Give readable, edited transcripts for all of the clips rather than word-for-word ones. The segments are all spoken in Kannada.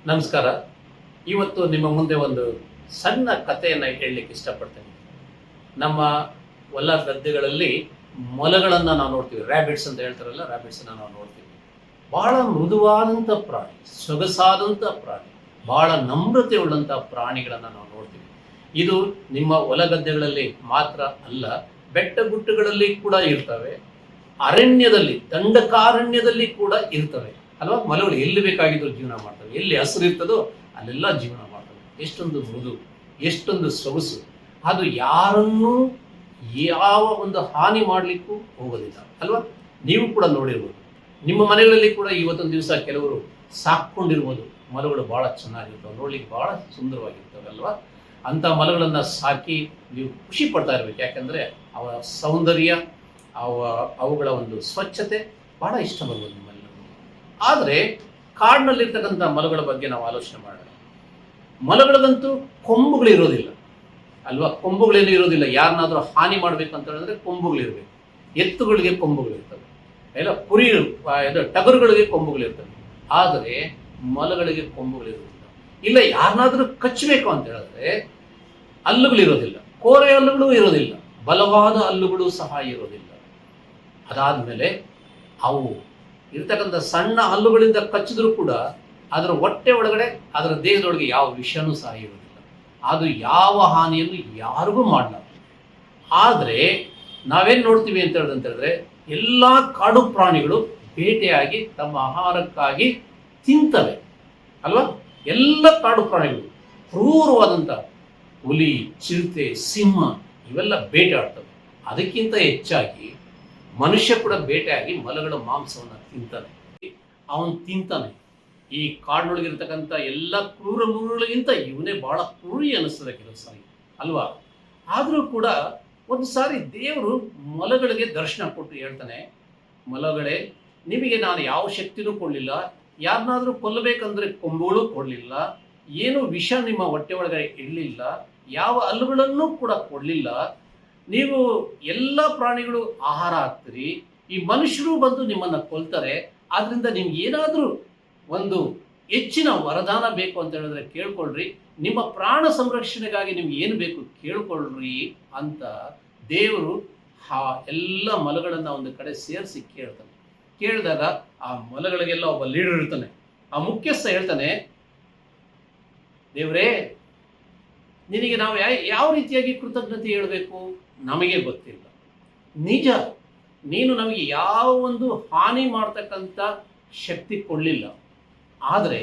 ನಮಸ್ಕಾರ. ಇವತ್ತು ನಿಮ್ಮ ಮುಂದೆ ಒಂದು ಸಣ್ಣ ಕಥೆಯನ್ನು ಹೇಳಲಿಕ್ಕೆ ಇಷ್ಟಪಡ್ತೇನೆ. ನಮ್ಮ ಹೊಲ ಗದ್ದೆಗಳಲ್ಲಿ ಮೊಲಗಳನ್ನು ನಾವು ನೋಡ್ತೀವಿ. ರ್ಯಾಬಿಟ್ಸ್ ಅಂತ ಹೇಳ್ತಾರಲ್ಲ, ರ್ಯಾಬಿಟ್ಸನ್ನು ನಾವು ನೋಡ್ತೀವಿ. ಬಹಳ ಮೃದುವಾದಂಥ ಪ್ರಾಣಿ, ಸೊಗಸಾದಂಥ ಪ್ರಾಣಿ, ಬಹಳ ನಮ್ರತೆ ಉಳ್ಳಂಥ ಪ್ರಾಣಿಗಳನ್ನು ನಾವು ನೋಡ್ತೀವಿ. ಇದು ನಿಮ್ಮ ಹೊಲ ಗದ್ದೆಗಳಲ್ಲಿ ಮಾತ್ರ ಅಲ್ಲ, ಬೆಟ್ಟ ಗುಡ್ಡಗಳಲ್ಲಿ ಕೂಡ ಇರ್ತವೆ, ಅರಣ್ಯದಲ್ಲಿ, ದಂಡಕಾರಣ್ಯದಲ್ಲಿ ಕೂಡ ಇರ್ತವೆ ಅಲ್ವಾ. ಮೊಲಗಳು ಎಲ್ಲಿ ಬೇಕಾಗಿದ್ರು ಜೀವನ ಮಾಡ್ತವೆ, ಎಲ್ಲಿ ಹಸಿರು ಇರ್ತದೋ ಅಲ್ಲೆಲ್ಲ ಜೀವನ ಮಾಡ್ತವೆ. ಎಷ್ಟೊಂದು ಮೃದು, ಎಷ್ಟೊಂದು ಸೊಗಸು. ಅದು ಯಾರನ್ನೂ ಯಾವ ಒಂದು ಹಾನಿ ಮಾಡಲಿಕ್ಕೂ ಹೋಗೋದಿಲ್ಲ ಅಲ್ವಾ. ನೀವು ಕೂಡ ನೋಡಿರ್ಬೋದು, ನಿಮ್ಮ ಮನೆಗಳಲ್ಲಿ ಕೂಡ ಇವತ್ತೊಂದು ದಿವಸ ಕೆಲವರು ಸಾಕೊಂಡಿರ್ಬೋದು. ಮೊಲಗಳು ಭಾಳ ಚೆನ್ನಾಗಿರ್ತವೆ, ನೋಡ್ಲಿಕ್ಕೆ ಭಾಳ ಸುಂದರವಾಗಿರ್ತವೆ ಅಲ್ವಾ. ಅಂಥ ಮೊಲಗಳನ್ನು ಸಾಕಿ ನೀವು ಖುಷಿ ಪಡ್ತಾ ಇರ್ಬೇಕು. ಯಾಕಂದರೆ ಅವರ ಸೌಂದರ್ಯ, ಅವುಗಳ ಒಂದು ಸ್ವಚ್ಛತೆ ಭಾಳ ಇಷ್ಟ ಬರ್ಬೋದು ನಿಮ್ಮಲ್ಲಿ. ಆದರೆ ಕಾಡಿನಲ್ಲಿರ್ತಕ್ಕಂಥ ಮೊಲಗಳ ಬಗ್ಗೆ ನಾವು ಆಲೋಚನೆ ಮಾಡೋಣ. ಮೊಲಗಳಿಗಂತೂ ಕೊಂಬುಗಳಿರೋದಿಲ್ಲ ಅಲ್ವಾ. ಕೊಂಬುಗಳೇನು ಇರೋದಿಲ್ಲ. ಯಾರನ್ನಾದರೂ ಹಾನಿ ಮಾಡಬೇಕು ಅಂತ ಹೇಳಿದ್ರೆ ಕೊಂಬುಗಳಿರ್ಬೇಕು. ಎತ್ತುಗಳಿಗೆ ಕೊಂಬುಗಳಿರ್ತವೆ, ಎಲ್ಲ ಕುರಿ ಟಗರುಗಳಿಗೆ ಕೊಂಬುಗಳಿರ್ತವೆ. ಆದರೆ ಮೊಲಗಳಿಗೆ ಕೊಂಬುಗಳಿರೋದಿಲ್ಲ. ಇಲ್ಲ ಯಾರನ್ನಾದರೂ ಕಚ್ಚಬೇಕು ಅಂತ ಹೇಳಿದ್ರೆ ಹಲ್ಲುಗಳಿರೋದಿಲ್ಲ, ಕೋರೆ ಹಲ್ಲುಗಳು ಇರೋದಿಲ್ಲ, ಬಲವಾದ ಹಲ್ಲುಗಳು ಸಹ ಇರೋದಿಲ್ಲ. ಅದಾದಮೇಲೆ ಅವು ಇರ್ತಕ್ಕಂಥ ಸಣ್ಣ ಹಲ್ಲುಗಳಿಂದ ಕಚ್ಚಿದ್ರೂ ಕೂಡ ಅದರ ಹೊಟ್ಟೆ ಒಳಗಡೆ, ಅದರ ದೇಹದೊಳಗೆ ಯಾವ ವಿಷನೂ ಸಹ ಇರೋದಿಲ್ಲ. ಅದು ಯಾವ ಹಾನಿಯನ್ನು ಯಾರಿಗೂ ಮಾಡಲ್ಲ. ಆದರೆ ನಾವೇನು ನೋಡ್ತೀವಿ ಅಂತ ಹೇಳಿದ್ರೆ ಎಲ್ಲ ಕಾಡು ಪ್ರಾಣಿಗಳು ಬೇಟೆಯಾಗಿ ತಮ್ಮ ಆಹಾರಕ್ಕಾಗಿ ತಿಂತವೆ ಅಲ್ವಾ. ಎಲ್ಲ ಕಾಡು ಪ್ರಾಣಿಗಳು ಕ್ರೂರವಾದಂಥ ಹುಲಿ, ಚಿರತೆ, ಸಿಂಹ ಇವೆಲ್ಲ ಬೇಟೆ ಆಡ್ತವೆ. ಅದಕ್ಕಿಂತ ಹೆಚ್ಚಾಗಿ ಮನುಷ್ಯ ಕೂಡ ಬೇಟೆಯಾಗಿ ಮೊಲಗಳ ಮಾಂಸವನ್ನು ತಿಂತಾನೆ. ಅವನು ತಿಂತಾನೆ. ಈ ಕಾಡಿನೊಳಗಿರ್ತಕ್ಕಂಥ ಎಲ್ಲ ಕ್ರೂರ ಮೃಗಗಳಿಗಿಂತ ಇವನೇ ಬಹಳ ಕ್ರೂರಿ ಅನ್ನಿಸ್ತದೆ ಕೆಲವು ಸಾರಿ ಅಲ್ವಾ. ಆದರೂ ಕೂಡ ಒಂದು ಸಾರಿ ದೇವರು ಮೊಲಗಳಿಗೆ ದರ್ಶನ ಕೊಟ್ಟು ಹೇಳ್ತಾನೆ, ಮೊಲಗಳೇ, ನಿಮಗೆ ನಾನು ಯಾವ ಶಕ್ತಿನೂ ಕೊಡಲಿಲ್ಲ, ಯಾರನ್ನಾದರೂ ಕೊಲ್ಲಬೇಕಂದ್ರೆ ಕೊಂಬುಗಳು ಕೊಡಲಿಲ್ಲ, ಏನು ವಿಷ ನಿಮ್ಮ ಹೊಟ್ಟೆ ಒಳಗಡೆ ಇಡಲಿಲ್ಲ, ಯಾವ ಹಲ್ಲುಗಳನ್ನು ಕೂಡ ಕೊಡಲಿಲ್ಲ. ನೀವು ಎಲ್ಲ ಪ್ರಾಣಿಗಳು ಆಹಾರ ಹಾಕ್ತೀರಿ, ಈ ಮನುಷ್ಯರು ಬಂದು ನಿಮ್ಮನ್ನು ಕೊಲ್ತಾರೆ. ಆದ್ದರಿಂದ ನಿಮ್ಗೆ ಏನಾದರೂ ಒಂದು ಹೆಚ್ಚಿನ ವರದಾನ ಬೇಕು ಅಂತ ಹೇಳಿದ್ರೆ ಕೇಳ್ಕೊಳ್ರಿ, ನಿಮ್ಮ ಪ್ರಾಣ ಸಂರಕ್ಷಣೆಗಾಗಿ ನಿಮ್ಗೆ ಏನು ಬೇಕು ಕೇಳ್ಕೊಳ್ರಿ ಅಂತ ದೇವರು ಎಲ್ಲ ಮೊಲಗಳನ್ನು ಒಂದು ಕಡೆ ಸೇರಿಸಿ ಕೇಳ್ತಾನೆ. ಕೇಳಿದಾಗ ಆ ಮೊಲಗಳಿಗೆಲ್ಲ ಒಬ್ಬ ಲೀಡರ್ ಇರ್ತಾನೆ, ಆ ಮುಖ್ಯಸ್ಥ ಹೇಳ್ತಾನೆ, ದೇವರೇ, ನಿನಗೆ ನಾವು ಯಾವ ರೀತಿಯಾಗಿ ಕೃತಜ್ಞತೆ ಹೇಳಬೇಕು ನಮಗೆ ಗೊತ್ತಿಲ್ಲ. ನಿಜ, ನೀನು ನಮಗೆ ಯಾವ ಒಂದು ಹಾನಿ ಮಾಡ್ತಕ್ಕಂಥ ಶಕ್ತಿ ಕೊಡಲಿಲ್ಲ. ಆದರೆ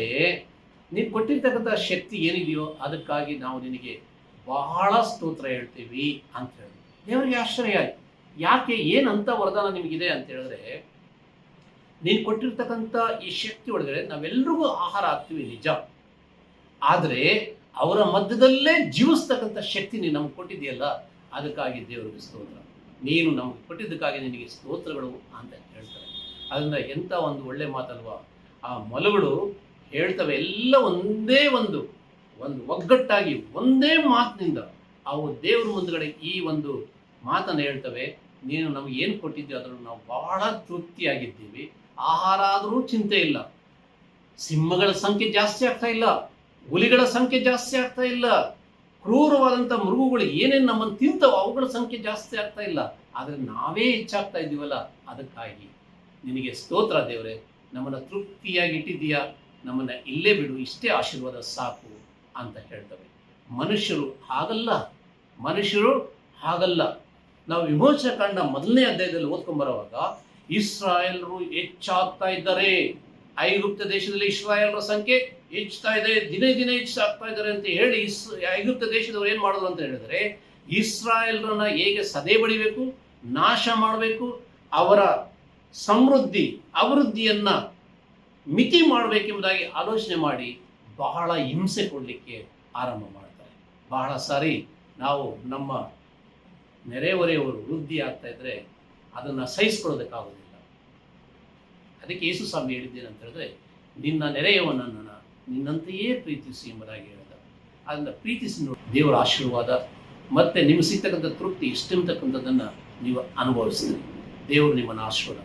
ನೀನು ಕೊಟ್ಟಿರ್ತಕ್ಕಂಥ ಶಕ್ತಿ ಏನಿದೆಯೋ ಅದಕ್ಕಾಗಿ ನಾವು ನಿನಗೆ ಬಹಳ ಸ್ತೋತ್ರ ಹೇಳ್ತೀವಿ ಅಂತ ಹೇಳಿ ದೇವರಿಗೆ ಆಶ್ಚರ್ಯ ಆಯ್ತು. ಯಾಕೆ, ಏನಂತ ವರದಾನ ನಿಮಗಿದೆ ಅಂತ ಹೇಳಿದ್ರೆ, ನೀನು ಕೊಟ್ಟಿರ್ತಕ್ಕಂಥ ಈ ಶಕ್ತಿ ಒಳಗಡೆ ನಾವೆಲ್ರಿಗೂ ಆಹಾರ ಹಾಕ್ತೀವಿ ನಿಜ, ಆದರೆ ಅವರ ಮಧ್ಯದಲ್ಲೇ ಜೀವಿಸ್ತಕ್ಕಂಥ ಶಕ್ತಿ ನೀನು ನಮ್ಗೆ ಕೊಟ್ಟಿದೆಯಲ್ಲ, ಅದಕ್ಕಾಗಿ ದೇವರಿಗೆ ಸ್ತೋತ್ರ. ನೀನು ನಮಗೆ ಕೊಟ್ಟಿದ್ದಕ್ಕಾಗಿ ನಿನಗೆ ಸ್ತೋತ್ರಗಳು ಅಂತ ಹೇಳ್ತಾರೆ. ಅದರಿಂದ ಎಂಥ ಒಂದು ಒಳ್ಳೆ ಮಾತಲ್ವಾ. ಆ ಮೊಲಗಳು ಹೇಳ್ತವೆ ಎಲ್ಲ ಒಂದೇ ಒಂದು ಒಗ್ಗಟ್ಟಾಗಿ ಒಂದೇ ಮಾತಿನಿಂದ ಅವು ದೇವ್ರ ಮುಂದ್ಗಡೆ ಈ ಒಂದು ಮಾತನ್ನು ಹೇಳ್ತವೆ, ನೀನು ನಮಗೆ ಏನು ಕೊಟ್ಟಿದ್ದೀವಿ ಅದನ್ನು ನಾವು ಬಹಳ ತೃಪ್ತಿಯಾಗಿದ್ದೀವಿ, ಆಹಾರ ಆದರೂ ಚಿಂತೆ ಇಲ್ಲ, ಸಿಂಹಗಳ ಸಂಖ್ಯೆ ಜಾಸ್ತಿ ಆಗ್ತಾ ಇಲ್ಲ, ಹುಲಿಗಳ ಸಂಖ್ಯೆ ಜಾಸ್ತಿ ಆಗ್ತಾ ಇಲ್ಲ, ಕ್ರೂರವಾದಂಥ ಮೃಗಗಳು ಏನೇನು ನಮ್ಮನ್ನು ತಿಂತವೋ ಅವುಗಳ ಸಂಖ್ಯೆ ಜಾಸ್ತಿ ಆಗ್ತಾ ಇಲ್ಲ, ಆದರೆ ನಾವೇ ಹೆಚ್ಚಾಗ್ತಾ ಇದ್ದೀವಲ್ಲ, ಅದಕ್ಕಾಗಿ ನಿನಗೆ ಸ್ತೋತ್ರ ದೇವರೇ. ನಮ್ಮನ್ನು ತೃಪ್ತಿಯಾಗಿ ಇಟ್ಟಿದ್ದೀಯಾ, ನಮ್ಮನ್ನು ಇಲ್ಲೇ ಬಿಡು, ಇಷ್ಟೇ ಆಶೀರ್ವಾದ ಸಾಕು ಅಂತ ಹೇಳ್ತವೆ. ಮನುಷ್ಯರು ಹಾಗಲ್ಲ. ನಾವು ವಿಮೋಚನ ಕಾಂಡ 1ನೇ ಅಧ್ಯಾಯದಲ್ಲಿ ಓದ್ಕೊಂಡ್ಬರುವಾಗ ಇಸ್ರಾಯೇಲರು ಹೆಚ್ಚಾಗ್ತಾ ಇದ್ದಾರೆ, ಐಗುಪ್ತ ದೇಶದಲ್ಲಿ ಇಸ್ರಾಯೇಲರ ಸಂಖ್ಯೆ ಹೆಚ್ಚುತ್ತಾ ಇದೆ, ದಿನೇ ಹೆಚ್ಚಾಗ್ತಾ ಇದ್ದಾರೆ ಅಂತ ಹೇಳಿ ಐಗುಪ್ತ ದೇಶದವರು ಏನು ಮಾಡೋದು ಅಂತ ಹೇಳಿದ್ರೆ, ಇಸ್ರಾಯೇಲರನ್ನ ಹೇಗೆ ಸದೆ ಬಡಿಬೇಕು, ನಾಶ ಮಾಡಬೇಕು, ಅವರ ಅಭಿವೃದ್ಧಿಯನ್ನ ಮಿತಿ ಮಾಡಬೇಕೆಂಬುದಾಗಿ ಆಲೋಚನೆ ಮಾಡಿ ಬಹಳ ಹಿಂಸೆ ಕೊಡಲಿಕ್ಕೆ ಆರಂಭ ಮಾಡ್ತಾರೆ. ಬಹಳ ಸಾರಿ ನಾವು ನಮ್ಮ ನೆರೆಹೊರೆಯವರು ವೃದ್ಧಿ ಆಗ್ತಾ ಇದ್ರೆ ಅದನ್ನು ಸಹಿಸ್ಕೊಳ್ಳೋದಕ್ಕಾಗೋದಿಲ್ಲ. ಅದಕ್ಕೆ ಯೇಸು ಸ್ವಾಮಿ ಹೇಳಿದ್ದೇನಂತ ಹೇಳಿದ್ರೆ, ನಿನ್ನ ನೆರೆಯವನನ್ನು ನಿನ್ನಂತೆಯೇ ಪ್ರೀತಿಸಿ ಎಂಬುದಾಗಿ ಹೇಳಿದ. ಅದರಿಂದ ಪ್ರೀತಿಸಿ ನೋಡಿ, ದೇವರ ಆಶೀರ್ವಾದ ಮತ್ತು ನಿಮ್ಗೆ ಸಿಗ್ತಕ್ಕಂಥ ತೃಪ್ತಿ ಇಷ್ಟಂತಕ್ಕಂಥದ್ದನ್ನು ನೀವು ಅನುಭವಿಸ್ತೀರಿ. ದೇವರು ನಿಮ್ಮನ್ನು ಆಶೀರ್ವಾದ